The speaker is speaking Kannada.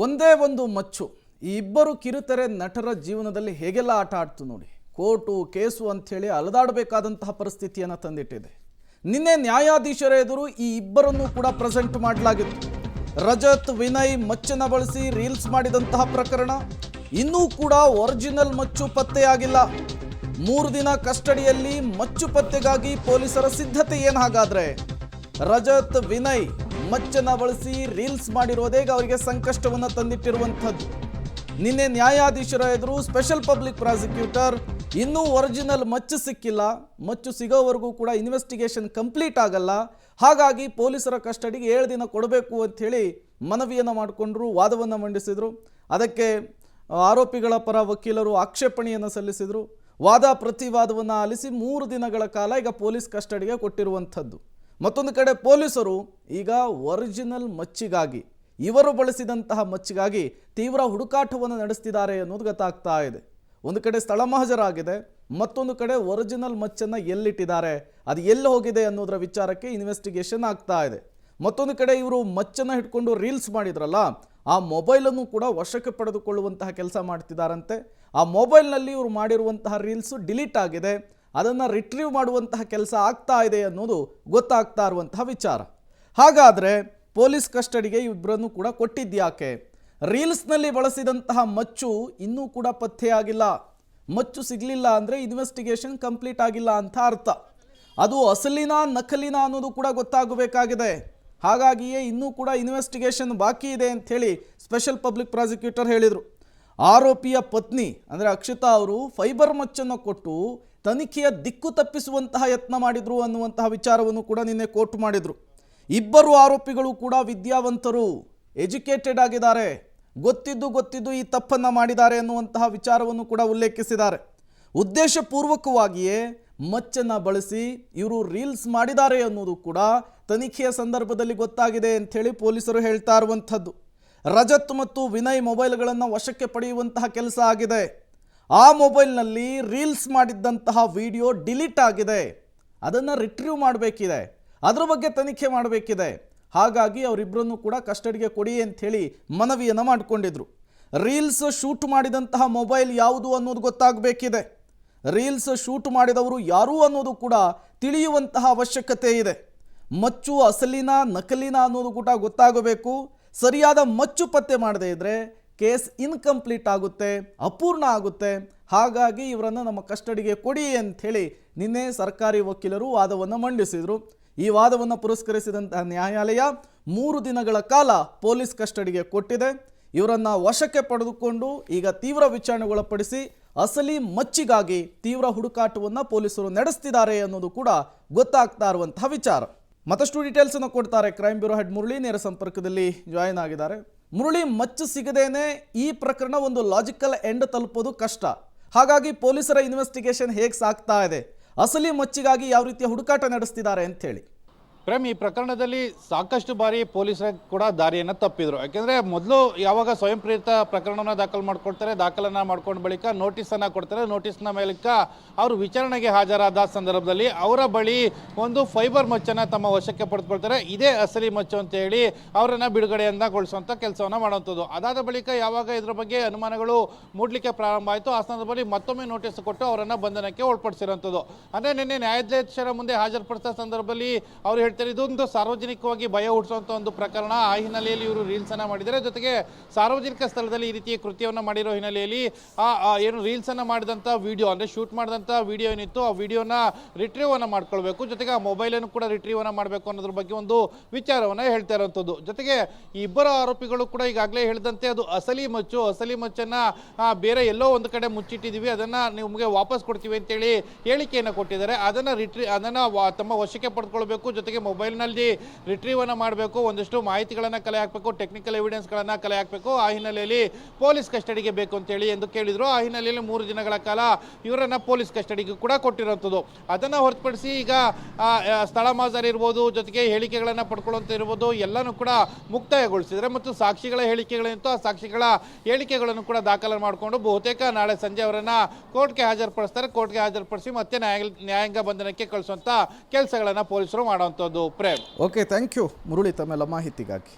ಒಂದೇ ಒಂದು ಮಚ್ಚು ಈ ಇಬ್ಬರು ಕಿರುತೆರೆ ನಟರ ಜೀವನದಲ್ಲಿ ಹೇಗೆಲ್ಲ ಆಟ ಆಡ್ತು ನೋಡಿ. ಕೋರ್ಟು ಕೇಸು ಅಂಥೇಳಿ ಅಲದಾಡಬೇಕಾದಂತಹ ಪರಿಸ್ಥಿತಿಯನ್ನು ತಂದಿಟ್ಟಿದೆ. ನಿನ್ನೆ ನ್ಯಾಯಾಧೀಶರ ಎದುರು ಈ ಇಬ್ಬರನ್ನು ಕೂಡ ಪ್ರೆಸೆಂಟ್ ಮಾಡಲಾಗಿತ್ತು. ರಜತ್ ವಿನಯ್ ಮಚ್ಚನ್ನು ಬಳಸಿ ರೀಲ್ಸ್ ಮಾಡಿದಂತಹ ಪ್ರಕರಣ ಇನ್ನೂ ಕೂಡ ಒರಿಜಿನಲ್ ಮಚ್ಚು ಪತ್ತೆಯಾಗಿಲ್ಲ. 3 ದಿನ ಕಸ್ಟಡಿಯಲ್ಲಿ ಮಚ್ಚು ಪತ್ತೆಗಾಗಿ ಪೊಲೀಸರ ಸಿದ್ಧತೆ ಏನು? ಹಾಗಾದ್ರೆ ರಜತ್ ವಿನಯ್ ಮಚ್ಚನ್ನು ಬಳಸಿ ರೀಲ್ಸ್ ಮಾಡಿರೋದೇ ಅವರಿಗೆ ಸಂಕಷ್ಟವನ್ನು ತಂದಿಟ್ಟಿರುವಂಥದ್ದು. ನಿನ್ನೆ ನ್ಯಾಯಾಧೀಶರ ಎದುರು ಸ್ಪೆಷಲ್ ಪಬ್ಲಿಕ್ ಪ್ರಾಸಿಕ್ಯೂಟರ್ ಇನ್ನೂ ಒರಿಜಿನಲ್ ಮಚ್ಚು ಸಿಕ್ಕಿಲ್ಲ, ಮಚ್ಚು ಸಿಗೋವರೆಗೂ ಕೂಡ ಇನ್ವೆಸ್ಟಿಗೇಷನ್ ಕಂಪ್ಲೀಟ್ ಆಗಲ್ಲ, ಹಾಗಾಗಿ ಪೊಲೀಸರ ಕಸ್ಟಡಿಗೆ 7 ದಿನ ಕೊಡಬೇಕು ಅಂಥೇಳಿ ಮನವಿಯನ್ನು ಮಾಡಿಕೊಂಡ್ರು, ವಾದವನ್ನು ಮಂಡಿಸಿದರು. ಅದಕ್ಕೆ ಆರೋಪಿಗಳ ಪರ ವಕೀಲರು ಆಕ್ಷೇಪಣೆಯನ್ನು ಸಲ್ಲಿಸಿದರು. ವಾದ ಪ್ರತಿವಾದವನ್ನು ಆಲಿಸಿ 3 ದಿನಗಳ ಕಾಲ ಈಗ ಪೊಲೀಸ್ ಕಸ್ಟಡಿಗೆ ಕೊಟ್ಟಿರುವಂಥದ್ದು. ಮತ್ತೊಂದು ಕಡೆ ಪೊಲೀಸರು ಈಗ ಒರಿಜಿನಲ್ ಮಚ್ಚಿಗಾಗಿ, ಇವರು ಬಳಸಿದಂತಹ ಮಚ್ಚಿಗಾಗಿ ತೀವ್ರ ಹುಡುಕಾಟವನ್ನು ನಡೆಸ್ತಿದ್ದಾರೆ ಅನ್ನೋದು ಗೊತ್ತಾಗ್ತಾ ಇದೆ. ಒಂದು ಕಡೆ ಸ್ಥಳ ಮಹಜರಾಗಿದೆ, ಮತ್ತೊಂದು ಕಡೆ ಒರಿಜಿನಲ್ ಮಚ್ಚನ್ನು ಎಲ್ಲಿಟ್ಟಿದ್ದಾರೆ, ಅದು ಎಲ್ಲಿ ಹೋಗಿದೆ ಅನ್ನೋದರ ವಿಚಾರಕ್ಕೆ ಇನ್ವೆಸ್ಟಿಗೇಷನ್ ಆಗ್ತಾ ಇದೆ. ಮತ್ತೊಂದು ಕಡೆ ಇವರು ಮಚ್ಚನ್ನು ಹಿಡ್ಕೊಂಡು ರೀಲ್ಸ್ ಮಾಡಿದ್ರಲ್ಲ, ಆ ಮೊಬೈಲನ್ನು ಕೂಡ ವಶಕ್ಕೆ ಪಡೆದುಕೊಳ್ಳುವಂತಹ ಕೆಲಸ ಮಾಡ್ತಿದ್ದಾರಂತೆ. ಆ ಮೊಬೈಲ್ನಲ್ಲಿ ಇವರು ಮಾಡಿರುವಂತಹ ರೀಲ್ಸು ಡಿಲೀಟ್ ಆಗಿದೆ, ಅದನ್ನು ರಿಟ್ರೀವ್ ಮಾಡುವಂತಹ ಕೆಲಸ ಆಗ್ತಾ ಇದೆ ಅನ್ನೋದು ಗೊತ್ತಾಗ್ತಾ ಇರುವಂತಹ ವಿಚಾರ. ಹಾಗಾದರೆ ಪೊಲೀಸ್ ಕಸ್ಟಡಿಗೆ ಇಬ್ಬರನ್ನು ಕೂಡ ಕೊಟ್ಟಿದ್ಯಾಕೆ? ರೀಲ್ಸ್ನಲ್ಲಿ ಬಳಸಿದಂತಹ ಮಚ್ಚು ಇನ್ನೂ ಕೂಡ ಪತ್ತೆಯಾಗಿಲ್ಲ. ಮಚ್ಚು ಸಿಗಲಿಲ್ಲ ಅಂದರೆ ಇನ್ವೆಸ್ಟಿಗೇಷನ್ ಕಂಪ್ಲೀಟ್ ಆಗಿಲ್ಲ ಅಂತ ಅರ್ಥ. ಅದು ಅಸಲಿನ ನಕಲಿನ ಅನ್ನೋದು ಕೂಡ ಗೊತ್ತಾಗಬೇಕಾಗಿದೆ. ಹಾಗಾಗಿಯೇ ಇನ್ನೂ ಕೂಡ ಇನ್ವೆಸ್ಟಿಗೇಷನ್ ಬಾಕಿ ಇದೆ ಅಂಥೇಳಿ ಸ್ಪೆಷಲ್ ಪಬ್ಲಿಕ್ ಪ್ರಾಸಿಕ್ಯೂಟರ್ ಹೇಳಿದರು. ಆರೋಪಿಯ ಪತ್ನಿ ಅಂದರೆ ಅಕ್ಷತಾ ಅವರು ಫೈಬರ್ ಮಚ್ಚನ್ನು ಕೊಟ್ಟು ತನಿಖೆಯ ದಿಕ್ಕು ತಪ್ಪಿಸುವಂತಹ ಯತ್ನ ಮಾಡಿದರು ಅನ್ನುವಂತಹ ವಿಚಾರವನ್ನು ಕೂಡ ನಿನ್ನೆ ಕೋರ್ಟ್ ಮಾಡಿದರು. ಇಬ್ಬರು ಆರೋಪಿಗಳು ಕೂಡ ವಿದ್ಯಾವಂತರು, ಎಜುಕೇಟೆಡ್ ಆಗಿದ್ದಾರೆ, ಗೊತ್ತಿದ್ದು ಈ ತಪ್ಪನ್ನು ಮಾಡಿದ್ದಾರೆ ಅನ್ನುವಂತಹ ವಿಚಾರವನ್ನು ಕೂಡ ಉಲ್ಲೇಖಿಸಿದ್ದಾರೆ. ಉದ್ದೇಶಪೂರ್ವಕವಾಗಿಯೇ ಮಚ್ಚನ್ನು ಬಳಸಿ ಇವರು ರೀಲ್ಸ್ ಮಾಡಿದ್ದಾರೆ ಅನ್ನೋದು ಕೂಡ ತನಿಖೆಯ ಸಂದರ್ಭದಲ್ಲಿ ಗೊತ್ತಾಗಿದೆ ಅಂಥೇಳಿ ಪೊಲೀಸರು ಹೇಳ್ತಾ ಇರುವಂಥದ್ದು. ರಜತ್ ಮತ್ತು ವಿನಯ್ ಮೊಬೈಲ್ಗಳನ್ನು ವಶಕ್ಕೆ ಪಡೆಯುವಂತಹ ಕೆಲಸ ಆಗಿದೆ. ಆ ಮೊಬೈಲ್ನಲ್ಲಿ ರೀಲ್ಸ್ ಮಾಡಿದ್ದಂತಹ ವಿಡಿಯೋ ಡಿಲೀಟ್ ಆಗಿದೆ, ಅದನ್ನು ರಿಟ್ರೀವ್ ಮಾಡಬೇಕಿದೆ, ಅದ್ರ ಬಗ್ಗೆ ತನಿಖೆ ಮಾಡಬೇಕಿದೆ. ಹಾಗಾಗಿ ಅವರಿಬ್ಬರನ್ನು ಕೂಡ ಕಸ್ಟಡಿಗೆ ಕೊಡಿ ಅಂಥೇಳಿ ಮನವಿಯನ್ನು ಮಾಡಿಕೊಂಡಿದ್ರು. ರೀಲ್ಸ್ ಶೂಟ್ ಮಾಡಿದಂತಹ ಮೊಬೈಲ್ ಯಾವುದು ಅನ್ನೋದು ಗೊತ್ತಾಗಬೇಕಿದೆ. ರೀಲ್ಸ್ ಶೂಟ್ ಮಾಡಿದವರು ಯಾರು ಅನ್ನೋದು ಕೂಡ ತಿಳಿಯುವಂತಹ ಅವಶ್ಯಕತೆ ಇದೆ. ಮಚ್ಚು ಅಸಲಿನ ನಕಲಿನ ಅನ್ನೋದು ಕೂಡ ಗೊತ್ತಾಗಬೇಕು. ಸರಿಯಾದ ಮಚ್ಚು ಪತ್ತೆ ಮಾಡದೇ ಇದ್ದರೆ ಕೇಸ್ ಇನ್ಕಂಪ್ಲೀಟ್ ಆಗುತ್ತೆ, ಅಪೂರ್ಣ ಆಗುತ್ತೆ. ಹಾಗಾಗಿ ಇವರನ್ನು ನಮ್ಮ ಕಸ್ಟಡಿಗೆ ಕೊಡಿ ಅಂಥೇಳಿ ನಿನ್ನೆ ಸರ್ಕಾರಿ ವಕೀಲರು ವಾದವನ್ನು ಮಂಡಿಸಿದರು. ಈ ವಾದವನ್ನು ಪುರಸ್ಕರಿಸಿದಂತಹ ನ್ಯಾಯಾಲಯ 3 ದಿನಗಳ ಕಾಲ ಪೊಲೀಸ್ ಕಸ್ಟಡಿಗೆ ಕೊಟ್ಟಿದೆ. ಇವರನ್ನು ವಶಕ್ಕೆ ಪಡೆದುಕೊಂಡು ಈಗ ತೀವ್ರ ವಿಚಾರಣೆಗೊಳಪಡಿಸಿ ಅಸಲಿ ಮಚ್ಚಿಗಾಗಿ ತೀವ್ರ ಹುಡುಕಾಟವನ್ನು ಪೊಲೀಸರು ನಡೆಸ್ತಿದ್ದಾರೆ ಅನ್ನೋದು ಕೂಡ ಗೊತ್ತಾಗ್ತಾ ಇರುವಂತಹ ವಿಚಾರ. ಮತ್ತಷ್ಟು ಡೀಟೇಲ್ಸನ್ನು ಕೊಡ್ತಾರೆ ಕ್ರೈಮ್ ಬ್ಯೂರೋ ಹೆಡ್ ಮುರಳಿ, ನೇರ ಸಂಪರ್ಕದಲ್ಲಿ ಜಾಯಿನ್ ಆಗಿದ್ದಾರೆ. ಮುರಳಿ, ಮಚ್ಚು ಸಿಗದೇನೆ ಈ ಪ್ರಕರಣ ಒಂದು ಲಾಜಿಕಲ್ ಎಂಡ್ ತಲುಪೋದು ಕಷ್ಟ. ಹಾಗಾಗಿ ಪೊಲೀಸರ ಇನ್ವೆಸ್ಟಿಗೇಷನ್ ಹೇಗೆ ಸಾಗ್ತಾ ಇದೆ, ಅಸಲಿ ಮಚ್ಚಿಗಾಗಿ ಯಾವ ರೀತಿಯ ಹುಡುಕಾಟ ನಡೆಸ್ತಿದ್ದಾರೆ ಅಂತ ಹೇಳಿ. ಪ್ರೇಮ್, ಈ ಪ್ರಕರಣದಲ್ಲಿ ಸಾಕಷ್ಟು ಬಾರಿ ಪೊಲೀಸರು ಕೂಡ ದಾರಿಯನ್ನು ತಪ್ಪಿದ್ರು. ಯಾಕೆಂದರೆ ಮೊದಲು ಯಾವಾಗ ಸ್ವಯಂ ಪ್ರೇರಿತ ಪ್ರಕರಣವನ್ನು ದಾಖಲನ್ನು ಮಾಡ್ಕೊಂಡ ಬಳಿಕ ನೋಟಿಸನ್ನು ಕೊಡ್ತಾರೆ. ನೋಟಿಸ್ನ ಮೇಲಕ ಅವರು ವಿಚಾರಣೆಗೆ ಹಾಜರಾದ ಸಂದರ್ಭದಲ್ಲಿ ಅವರ ಬಳಿ ಒಂದು ಫೈಬರ್ ಮಚ್ಚನ್ನು ತಮ್ಮ ವಶಕ್ಕೆ ಪಡೆದುಕೊಳ್ತಾರೆ. ಇದೇ ಅಸಲಿ ಮಚ್ಚು ಅಂತ ಹೇಳಿ ಅವರನ್ನು ಬಿಡುಗಡೆಯನ್ನಗೊಳಿಸುವಂಥ ಕೆಲಸವನ್ನು ಮಾಡುವಂಥದ್ದು. ಅದಾದ ಬಳಿಕ ಯಾವಾಗ ಇದರ ಬಗ್ಗೆ ಅನುಮಾನಗಳು ಮೂಡಲಿಕ್ಕೆ ಪ್ರಾರಂಭ ಆಯಿತು, ಆ ಸಂದರ್ಭದಲ್ಲಿ ಮತ್ತೊಮ್ಮೆ ನೋಟಿಸ್ ಕೊಟ್ಟು ಅವರನ್ನು ಬಂಧನಕ್ಕೆ ಒಳಪಡಿಸಿರುವಂಥದ್ದು. ಅಂದರೆ ನಿನ್ನೆ ನ್ಯಾಯಾಧೀಶರ ಮುಂದೆ ಹಾಜರುಪಡಿಸಿದ ಸಂದರ್ಭದಲ್ಲಿ ಅವರು ಇದೊಂದು ಸಾರ್ವಜನಿಕವಾಗಿ ಭಯ ಹುಟ್ಟಿಸುವಂಥ ಒಂದು ಪ್ರಕರಣ. ಆ ಹಿನ್ನೆಲೆಯಲ್ಲಿ ಇವರು ರೀಲ್ಸನ್ನು ಮಾಡಿದ್ದಾರೆ. ಜೊತೆಗೆ ಸಾರ್ವಜನಿಕ ಸ್ಥಳದಲ್ಲಿ ಈ ರೀತಿಯ ಕೃತ್ಯವನ್ನು ಮಾಡಿರೋ ಹಿನ್ನೆಲೆಯಲ್ಲಿ ಏನು ರೀಲ್ಸನ್ನು ಮಾಡಿದಂಥ ವಿಡಿಯೋ ಅಂದರೆ ಶೂಟ್ ಮಾಡಿದಂಥ ವಿಡಿಯೋ ಏನಿತ್ತು ಆ ವಿಡಿಯೋನ ರಿಟ್ರೀವನ್ನು ಮಾಡ್ಕೊಳ್ಬೇಕು, ಜೊತೆಗೆ ಆ ಮೊಬೈಲನ್ನು ಕೂಡ ರಿಟ್ರೀವನ್ನು ಮಾಡಬೇಕು ಅನ್ನೋದ್ರ ಬಗ್ಗೆ ಒಂದು ವಿಚಾರವನ್ನು ಹೇಳ್ತಾ ಇರುವಂಥದ್ದು. ಜೊತೆಗೆ ಈ ಇಬ್ಬರು ಆರೋಪಿಗಳು ಕೂಡ ಈಗಾಗಲೇ ಹೇಳಿದಂತೆ ಅದು ಅಸಲಿ ಮಚ್ಚನ್ನು ಬೇರೆ ಎಲ್ಲೋ ಒಂದು ಕಡೆ ಮುಚ್ಚಿಟ್ಟಿದ್ದೀವಿ, ಅದನ್ನು ನಿಮಗೆ ವಾಪಸ್ ಕೊಡ್ತೀವಿ ಅಂತೇಳಿ ಹೇಳಿಕೆಯನ್ನು ಕೊಟ್ಟಿದ್ದಾರೆ. ಅದನ್ನು ತಮ್ಮ ವಶಕ್ಕೆ ಪಡೆದುಕೊಳ್ಬೇಕು, ಜೊತೆಗೆ ಮೊಬೈಲ್ನಲ್ಲಿ ರಿಟ್ರೀವನ್ನು ಮಾಡಬೇಕು, ಒಂದಷ್ಟು ಮಾಹಿತಿಗಳನ್ನು ಕಲೆ ಹಾಕಬೇಕು, ಟೆಕ್ನಿಕಲ್ ಎವಿಡೆನ್ಸ್ಗಳನ್ನು ಕಲೆ ಹಾಕಬೇಕು. ಆ ಹಿನ್ನೆಲೆಯಲ್ಲಿ ಪೊಲೀಸ್ ಕಸ್ಟಡಿಗೆ ಬೇಕು ಅಂತೇಳಿ ಎಂದು ಕೇಳಿದರು. ಆ ಹಿನ್ನೆಲೆಯಲ್ಲಿ 3 ದಿನಗಳ ಕಾಲ ಇವರನ್ನು ಪೊಲೀಸ್ ಕಸ್ಟಡಿಗೆ ಕೂಡ ಕೊಟ್ಟಿರುವಂಥದ್ದು. ಅದನ್ನು ಹೊರತುಪಡಿಸಿ ಈಗ ಸ್ಥಳ ಮಹಜರ್ ಇರ್ಬೋದು, ಜೊತೆಗೆ ಹೇಳಿಕೆಗಳನ್ನು ಪಡ್ಕೊಳ್ಳುವಂಥ ಇರ್ಬೋದು, ಎಲ್ಲನೂ ಕೂಡ ಮುಕ್ತಾಯಗೊಳಿಸಿದರೆ ಮತ್ತು ಸಾಕ್ಷಿಗಳ ಹೇಳಿಕೆಗಳೇನಿತ್ತು ಆ ಸಾಕ್ಷಿಗಳ ಹೇಳಿಕೆಗಳನ್ನು ಕೂಡ ದಾಖಲೆ ಮಾಡಿಕೊಂಡು ಬಹುತೇಕ ನಾಳೆ ಸಂಜೆ ಅವರನ್ನು ಕೋರ್ಟ್ಗೆ ಹಾಜರುಪಡಿಸ್ತಾರೆ. ಕೋರ್ಟ್ಗೆ ಹಾಜರುಪಡಿಸಿ ಮತ್ತೆ ನ್ಯಾಯಾಂಗ ಬಂಧನಕ್ಕೆ ಕಳಿಸುವಂಥ ಕೆಲಸಗಳನ್ನು ಪೊಲೀಸರು ಮಾಡುವಂಥದ್ದು. Prem, okay, thank you Murali ತಮ್ಮೆಲ್ಲ ಮಾಹಿತಿಗಾಗಿ.